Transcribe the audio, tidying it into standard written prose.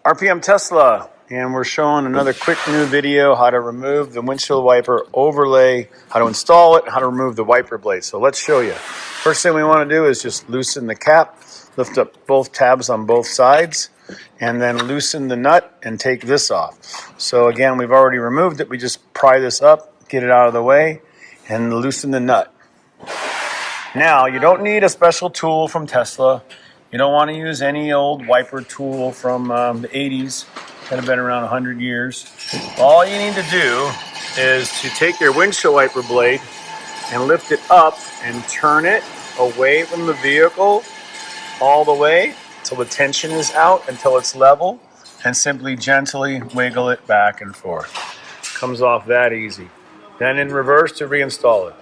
RPM Tesla, and we're showing another quick new video how to remove the windshield wiper overlay, how to install it, and how to remove the wiper blade. So let's show you. First thing we want to do is just loosen the cap, lift up both tabs on both sides, and then loosen the nut and take this off. So again, we've already removed it. We just pry this up, get it out of the way, and loosen the nut. Now, you don't need a special tool from Tesla. You don't want to use any old wiper tool from the 80s that have been around 100 years. All you need to do is to take your windshield wiper blade and lift it up and turn it away from the vehicle all the way until the tension is out, until it's level, and simply gently wiggle it back and forth. Comes off that easy. Then in reverse to reinstall it.